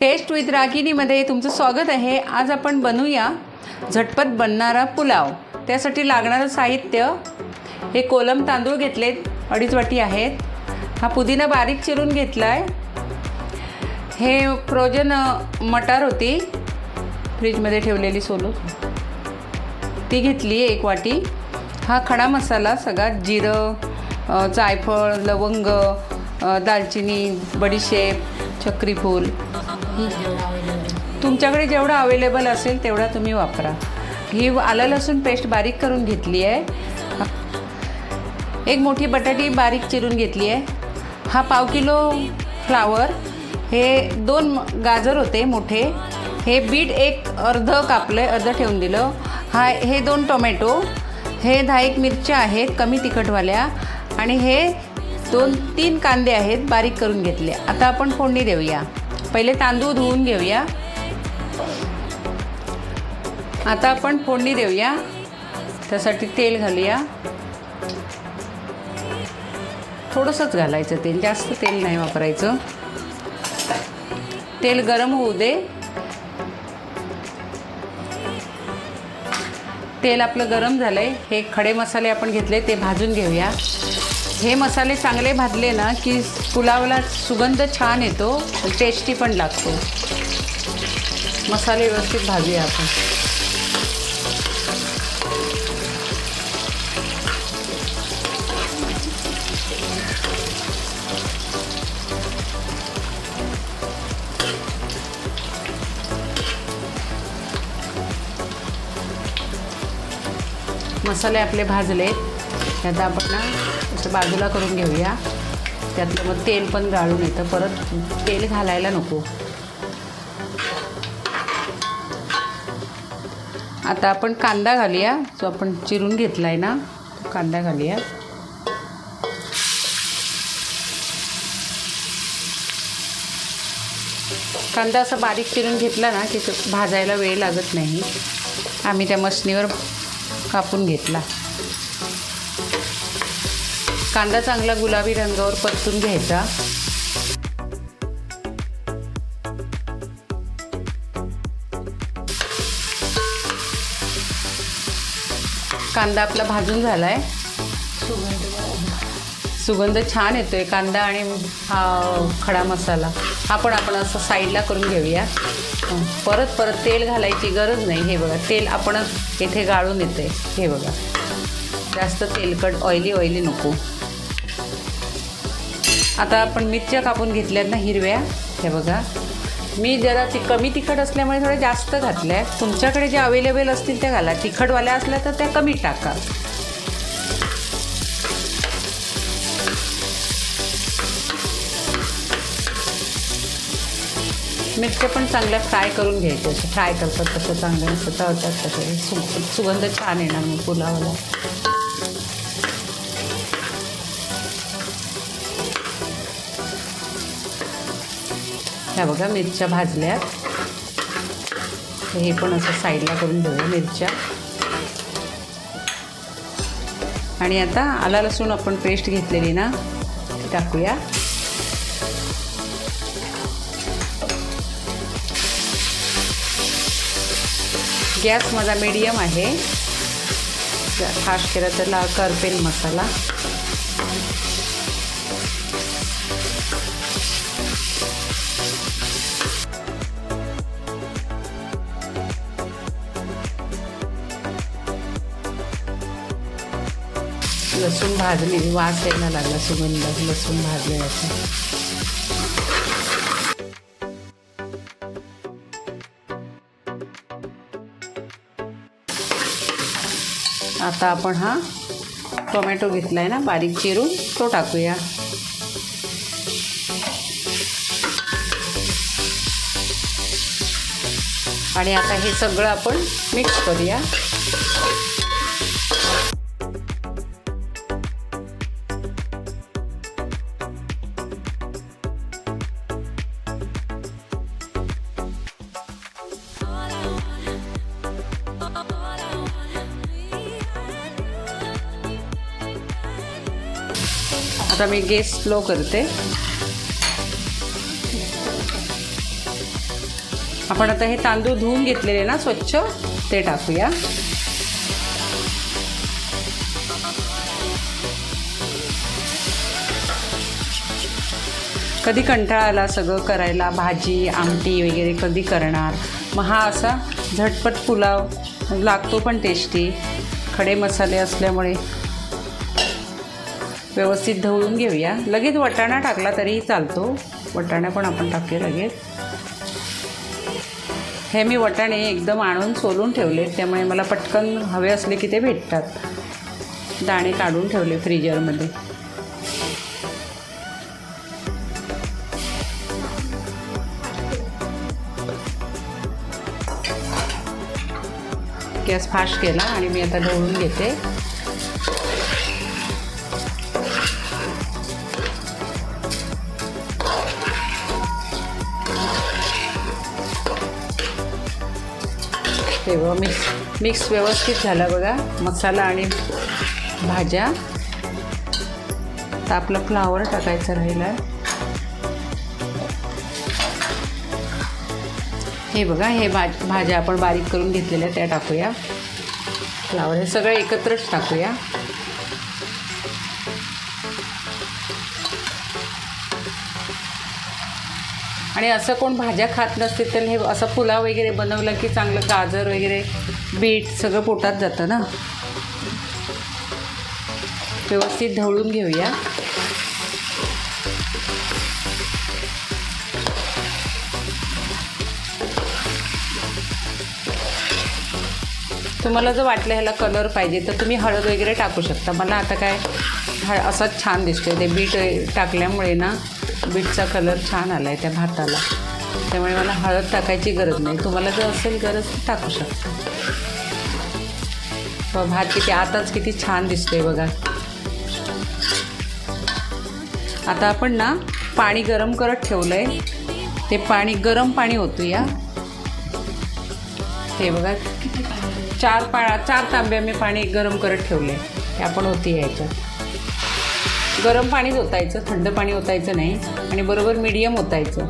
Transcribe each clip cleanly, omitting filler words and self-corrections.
Taste with रागिनीमध्ये तुमचं स्वागत आहे। आज आपण बनवूया झटपट बनणारा पुलाव। त्यासाठी लागणारं साहित्य हे कोलम तांदूळ घेतलेत, 2.5 वाटी आहेत। हा पुदिना बारीक चिरून घेतलाय। हे फ्रोजन मटार होती फ्रीजमध्ये ठेवलेली सोलून, ती घेतली 1 वाटी। हा खडा मसाला सगळा, जिरं, जायफळ, लवंग, दालचिनी, बडीशेप, चक्रीफूल, तुमच्याकडे जेवढा अवेलेबल असेल तेवढा तुम्ही वापरा। ही आलं लसूण पेस्ट बारीक करून घेतली आहे। 1 मोठी बटाटी बारीक चिरून घेतली आहे। हा 1/2 किलो फ्लावर, हे 2 गाजर होते मोठे, हे बीट अर्ध कापलं, अर्ध ठेवून दिलं। हे 2 टोमॅटो, हे 10 मिरच्या आहेत कमी तिखटवाल्या, आणि हे 2-3 कांदे आहेत बारीक करून घेतले। आता आपण फोडणी देऊया। पहिले तांदूळ धुवून घेऊया। आता आपण फोडणी देऊया। त्यासाठी तेल घालूया, थोडंसंच घालायचं तेल, जास्त तेल नाही वापरायचं। तेल गरम होऊ दे। तेल आपलं गरम झालंय। हे खडे मसाले आपण घेतले ते भाजून घेऊया। हे मसाले चांगले भाजले ना की पुलावला सुगंध छान येतो, टेस्टी पण लागतो। मसाले व्यवस्थित भाजूया आपण। मसाले आपले भाजले, आता आपण ना असं बाजूला करून घेऊया। त्यातलं मग तेल पण गाळून येतं, परत तेल घालायला नको। आता आपण कांदा घालूया, जो आपण चिरून घेतलाय ना, तो कांदा घालूया। कांदा असा बारीक चिरून घेतला ना की भाजायला वेळ लागत नाही। आम्ही त्या मशनीवर कापून घेतला। कांदा चांगला गुलाबी रंगावर परतून घ्यायचा। कांदा आपला भाजून झालाय, सुगंध छान येतोय। कांदा आणि हा खडा मसाला हा पण आपण असं साईडला करून घेऊया। परत तेल घालायची गरज नाही। हे बघा, तेल आपणच इथे गाळून येते। हे बघा, जास्त तेलकट ऑइली नको। आता आपण मिरच्या कापून घेतल्यात ना हिरव्या, हे बघा। मी जरा कमी तिखट असल्यामुळे थोड्या जास्त घातल्या। तुमच्याकडे जे अवेलेबल असतील त्या घाला, तिखटवाल्या असल्या तर त्या कमी टाका। मिरच्या पण चांगल्या फ्राय करून घ्यायच्या, असं फ्राय करतात तसं चांगलं तळतात तसे, सुगंध छान येणार मग पुलावाला। ह्या बघा मिरच्या भाजल्यात, हे पण असं साईडला करून घेऊया मिरच्या। आणि आता आला लसूण आपण पेस्ट घेतलेली ना ती टाकूया। गॅस माझा मीडियम आहे, खास केला तर करपेल मसाला। लसूण भाजली, वास यायला लागला, सुगंध लसूण भाजल्याचा। आता आपण हा टोमॅटो घेतलाय ना बारीक चिरून, तो टाकूया। आणि आता हे सगळं आपण मिक्स करूया। आता मी गॅस स्लो करते। आपण आता हे तांदूळ धुवून घेतलेले ना स्वच्छ, ते टाकूया. कधी कंटाळा आला सगळं करायला, भाजी आमटी वगैरे कधी करणार, मग हा असा झटपट पुलाव लागतो, पण टेस्टी. खडे मसाले असल्यामुळे व्यवस्थित ढवळून घेऊया. लगेच वाटाणा टाकला तरीही चालतो, वाटाणा पण आपण टाकूया लगेच. हे मी वाटाणे एकदम आणून सोलून ठेवले, त्यामुळे मला पटकन हवे असले की ते भेटतात. दाणे काढून ठेवले फ्रीजरमध्ये. गॅस फास्ट केला आणि मी आता ढवळून घेते. तेव्हा मिक्स व्यवस्थित झाला बघा मसाला आणि भाज्या. तर आपला फ्लावर टाकायचा राहिला. हे बघा, हे भाज्या आपण बारीक करून घेतलेल्या त्या टाकूया. फ्लावर हे सगळं एकत्रच टाकूया. आणि असं कोण भाज्या खात नसतील तर हे असं पुलाव वगैरे बनवलं की चांगलं गाजर वगैरे बीट सगळं पोटात जातं ना. व्यवस्थित ढवळून घेऊया. तुम्हाला जर वाटलं ह्याला कलर पाहिजे तर तुम्ही हळद वगैरे टाकू शकता. मला आता काय असाच छान दिसतोय, ते बीट टाकल्यामुळे ना बीटचा कलर छान आला आहे त्या भाताला, त्यामुळे मला हळद टाकायची गरज नाही. तुम्हाला जर असेल गरज तर टाकू शकता. भात किती आताच किती छान दिसतोय बघा. आता आपण ना पाणी गरम करत ठेवलं आहे, ते पाणी गरम पाणी होतं या. हे बघा, 4 तांब्या मी पाणी गरम करत ठेवले. ते आपण होती यायच्यात. गरम पाणीच ओतायचं, थंड पाणी ओतायचं नाही. आणि बरोबर मीडियम ओतायचं,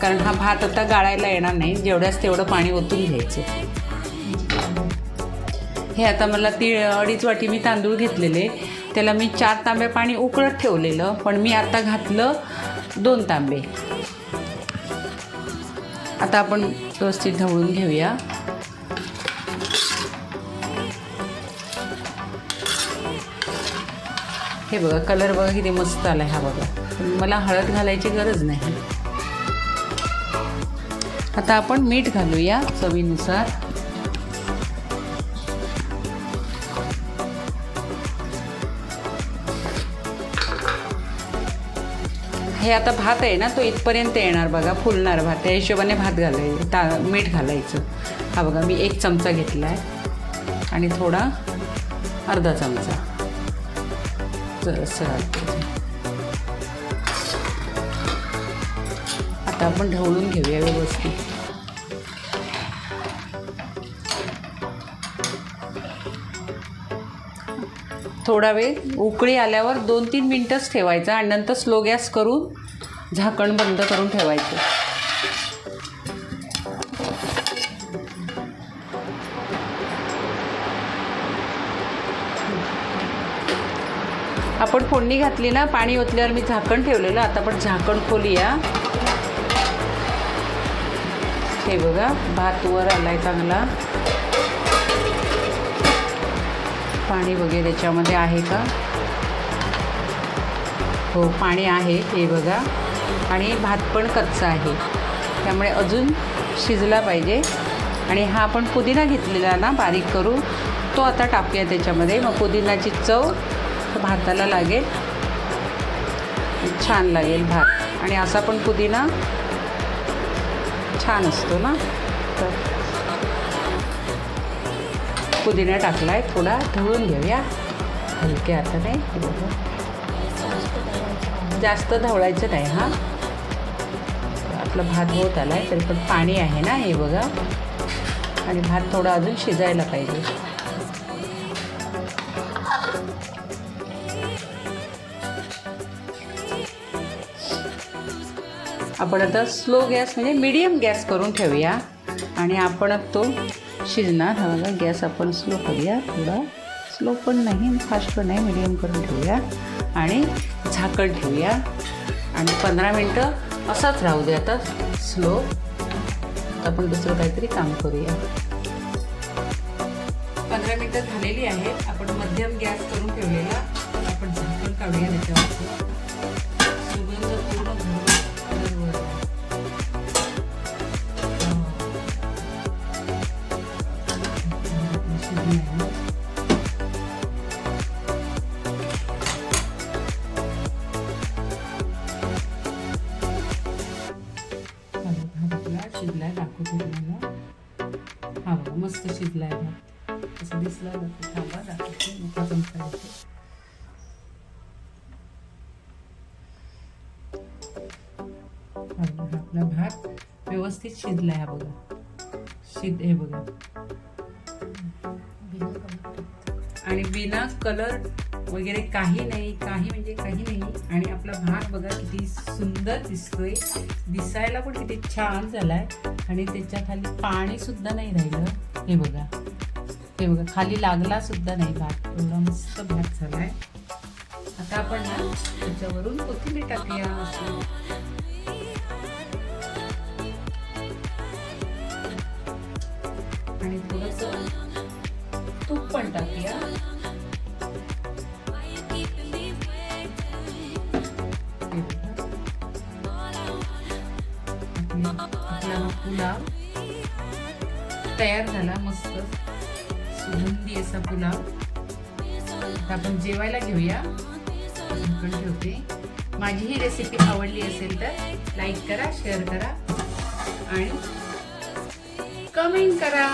कारण हा भात आता गाळायला येणार नाही. जेवढ्याच तेवढं पाणी ओतून घ्यायचं. हे आता मला 2.5 वाटी मी तांदूळ घेतलेले, त्याला मी 4 तांबे पाणी उकळत ठेवलेलं, पण मी आता घातलं 2 तांबे. आता आपण व्यवस्थित ढवळून घेऊया. हे बघा, कलर बघा किती मस्त आला हा बघा. मला हळद घालायची गरज नाही. आता आपण मीठ घालूया चवीनुसार. हे आता भात आहे ना तो इथपर्यंत येणार बघा, फुलणार भात. त्या हिशोबाने भात घालायचं, मीठ घालायचं. हा बघा, मी 1 चमचा घेतला आहे आणि थोडा अर्धा चमचा जरासं घालते. आता आपण ढवळून घेऊया व्यवस्थित. थोडा वेळ उकळी आल्यावर 2-3 मिनटंच ठेवायचं आणि नंतर स्लो गॅस करून झाकण बंद करून ठेवायचं. आपण फोडणी घातली ना, पाणी ओतल्यावर मी झाकण ठेवलेलं. आता आपण झाकण खोलूया. हे बघा, भात वर आलाय चांगला. पाणी वगैरे त्याच्यामध्ये आहे का? हो, पाणी आहे हे बघा. आणि भात पण कच्चा आहे, त्यामुळे अजून शिजला पाहिजे. आणि हा आपण पुदिना घेतलेला ना बारीक करून, तो आता टाकूया त्याच्यामध्ये. मग पुदिनाची चव भाताला लागेल, छान लागेल भात. आणि असा पण पुदिना छान असतो ना. तर पुदिना टाकला आहे, थोडा ढवळून घेऊया हलक्या हाताने. जास्त ढवळायचं नाही. हा आपला भात होत आला आहे, तरी पण पाणी आहे ना हे बघा. आणि भात थोडा अजून शिजायला पाहिजे. आपण आता स्लो गॅस म्हणजे मीडियम गॅस करून ठेवूया. आणि आपण तो शिजणार. हा बघा, गॅस आपण स्लो करूया, थोडा स्लो पण नाही फास्ट पण नाही, मिडियम करून ठेवूया आणि झाकण ठेवूया आणि 15 मिनटं असाच राहू दे. आता स्लो. आपण दुसरं काहीतरी काम करूया. 15 मिनटं झालेली आहेत. आपण मध्यम गॅस करून ठेवलेला. आपण झाकण काढूया त्याच्यावरचं. सुगंध पूर्ण घरवर. शिजलाय दाखवतो तुम्हाला. हा बघा, मस्त शिजलाय भात. असं दिसला जातो. थांबा दाखवते. मोठा चमचा येते. आपला भात व्यवस्थित शिजलाय. हा बघा, हे बघा, आणि बिना कलर वगैरे काही नाही, काही म्हणजे काही नाही. आणि आपला भात बघा किती सुंदर दिसतोय. दिसायला पण किती छान झालाय. आणि त्याच्या खाली पाणी सुद्धा नाही राहिलं. हे बघा, हे बघा, खाली लागला सुद्धा नाही भात. एवढा मस्त भात झालाय. आता आपण ना त्याच्यावरून कोथिंबीर टाकूया. आणि थोडंसं तूप पण टाकूया. आपला पुलाव तयार झाला. मस्त सुगंधी असा पुलाव. आता आपण जेवायला घेऊया. झाकण ठेवते. माझी ही रेसिपी आवडली असेल तर लाईक करा, शेअर करा आणि कमेंट करा.